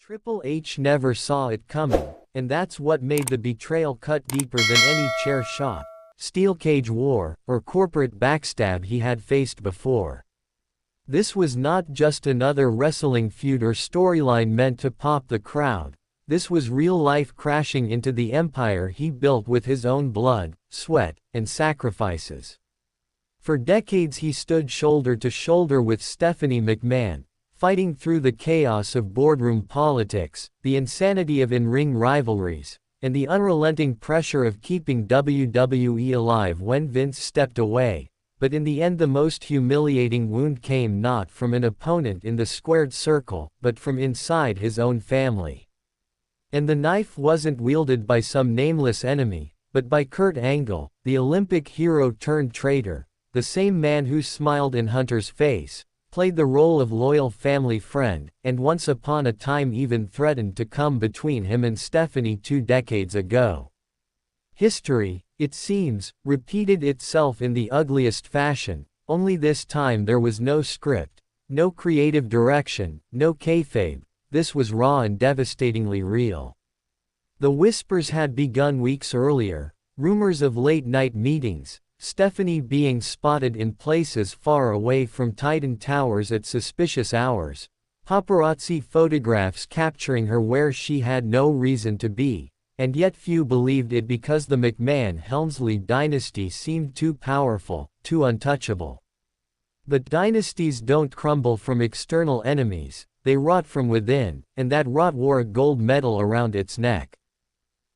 Triple H never saw it coming, and that's what made the betrayal cut deeper than any chair shot, steel cage war, or corporate backstab he had faced before. This was not just another wrestling feud or storyline meant to pop the crowd. This was real life crashing into the empire he built with his own blood, sweat, and sacrifices. For decades he stood shoulder to shoulder with Stephanie McMahon, fighting through the chaos of boardroom politics, the insanity of in-ring rivalries, and the unrelenting pressure of keeping WWE alive when Vince stepped away. But in the end, the most humiliating wound came not from an opponent in the squared circle, but from inside his own family. And the knife wasn't wielded by some nameless enemy, but by Kurt Angle, the Olympic hero turned traitor, the same man who smiled in Hunter's face, played the role of loyal family friend, and once upon a time even threatened to come between him and Stephanie 2 decades ago. History, it seems, repeated itself in the ugliest fashion, only this time there was no script, no creative direction, no kayfabe. This was raw and devastatingly real. The whispers had begun weeks earlier, rumors of late-night meetings, Stephanie being spotted in places far away from Titan Towers at suspicious hours, paparazzi photographs capturing her where she had no reason to be, and yet few believed it because the McMahon-Helmsley dynasty seemed too powerful, too untouchable. But dynasties don't crumble from external enemies, they rot from within, and that rot wore a gold medal around its neck.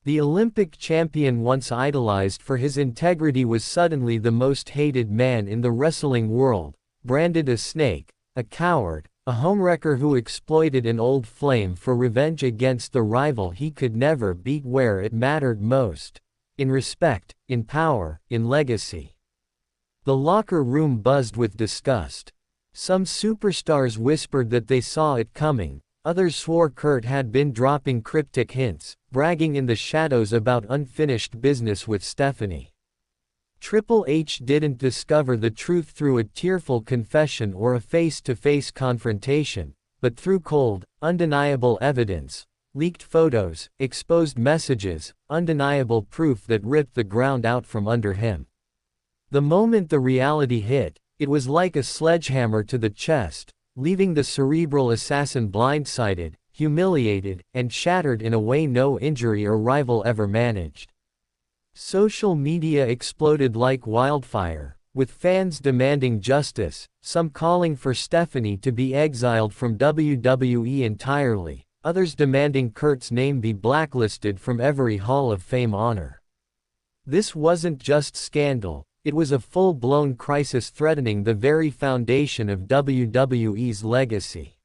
The Olympic champion once idolized for his integrity was suddenly the most hated man in the wrestling world, branded a snake, a coward, a homewrecker who exploited an old flame for revenge against the rival he could never beat where it mattered most: in respect, in power, in legacy. The locker room buzzed with disgust. Some superstars whispered that they saw it coming, others swore Kurt had been dropping cryptic hints, bragging in the shadows about unfinished business with Stephanie. Triple H didn't discover the truth through a tearful confession or a face-to-face confrontation, but through cold, undeniable evidence, leaked photos, exposed messages, undeniable proof that ripped the ground out from under him. The moment the reality hit, it was like a sledgehammer to the chest, leaving the cerebral assassin blindsided, humiliated, and shattered in a way no injury or rival ever managed. Social media exploded like wildfire, with fans demanding justice, some calling for Stephanie to be exiled from WWE entirely, others demanding Kurt's name be blacklisted from every Hall of Fame honor. This wasn't just scandal, it was a full-blown crisis threatening the very foundation of WWE's legacy.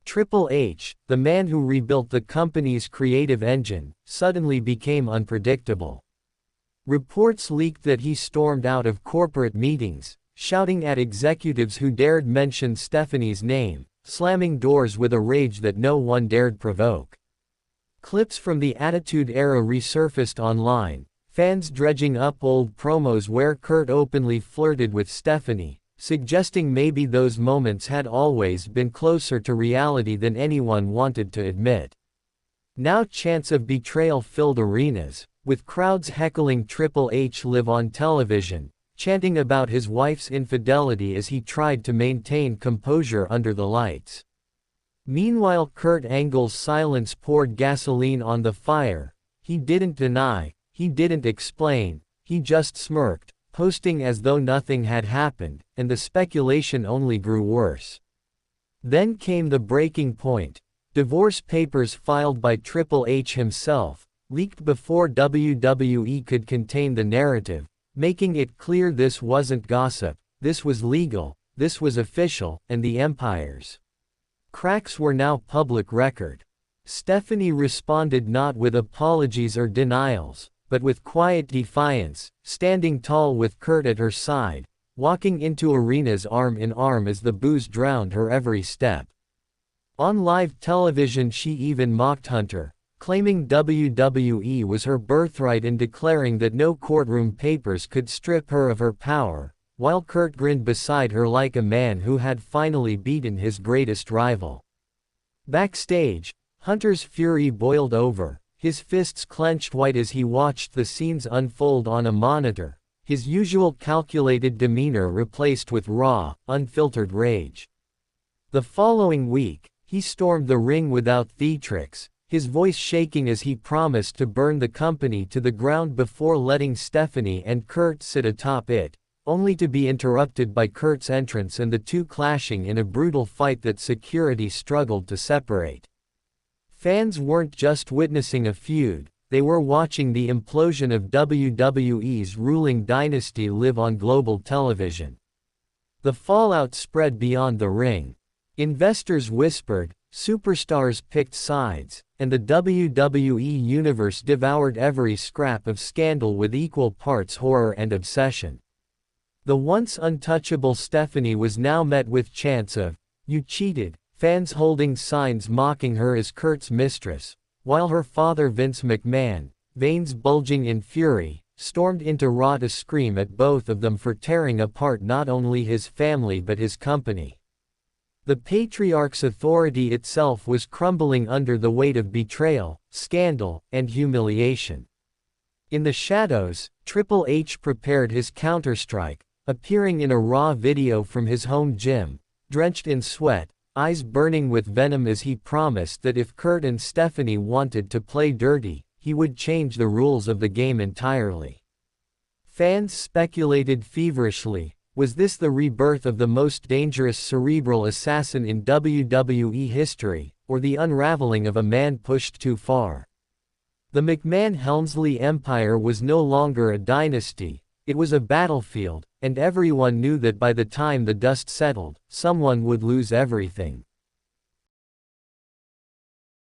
Triple H, the man who rebuilt the company's creative engine, suddenly became unpredictable. Reports leaked that he stormed out of corporate meetings, shouting at executives who dared mention Stephanie's name, slamming doors with a rage that no one dared provoke. Clips from the Attitude Era resurfaced online, fans dredging up old promos where Kurt openly flirted with Stephanie, suggesting maybe those moments had always been closer to reality than anyone wanted to admit. Now chants of betrayal filled arenas, with crowds heckling Triple H live on television, chanting about his wife's infidelity as he tried to maintain composure under the lights. Meanwhile, Kurt Angle's silence poured gasoline on the fire. He didn't deny, he didn't explain, he just smirked, posting as though nothing had happened, and the speculation only grew worse. Then came the breaking point. Divorce papers filed by Triple H himself, leaked before WWE could contain the narrative, making it clear this wasn't gossip, this was legal, this was official, and the Empire's cracks were now public record. Stephanie responded not with apologies or denials, but with quiet defiance, standing tall with Kurt at her side, walking into arenas arm in arm as the boos drowned her every step. On live television she even mocked Hunter, claiming WWE was her birthright and declaring that no courtroom papers could strip her of her power, while Kurt grinned beside her like a man who had finally beaten his greatest rival. Backstage, Hunter's fury boiled over, his fists clenched white as he watched the scenes unfold on a monitor, his usual calculated demeanor replaced with raw, unfiltered rage. The following week, he stormed the ring without theatrics, his voice shaking as he promised to burn the company to the ground before letting Stephanie and Kurt sit atop it, only to be interrupted by Kurt's entrance and the two clashing in a brutal fight that security struggled to separate. Fans weren't just witnessing a feud, they were watching the implosion of WWE's ruling dynasty live on global television. The fallout spread beyond the ring. Investors whispered, superstars picked sides, and the WWE universe devoured every scrap of scandal with equal parts horror and obsession. The once untouchable Stephanie was now met with chants of, "You cheated," fans holding signs mocking her as Kurt's mistress, while her father Vince McMahon, veins bulging in fury, stormed into Raw to scream at both of them for tearing apart not only his family but his company. The patriarch's authority itself was crumbling under the weight of betrayal, scandal, and humiliation. In the shadows, Triple H prepared his counterstrike, appearing in a Raw video from his home gym, drenched in sweat, eyes burning with venom as he promised that if Kurt and Stephanie wanted to play dirty, he would change the rules of the game entirely. Fans speculated feverishly, was this the rebirth of the most dangerous cerebral assassin in WWE history, or the unraveling of a man pushed too far? The McMahon-Helmsley empire was no longer a dynasty, it was a battlefield, and everyone knew that by the time the dust settled, someone would lose everything.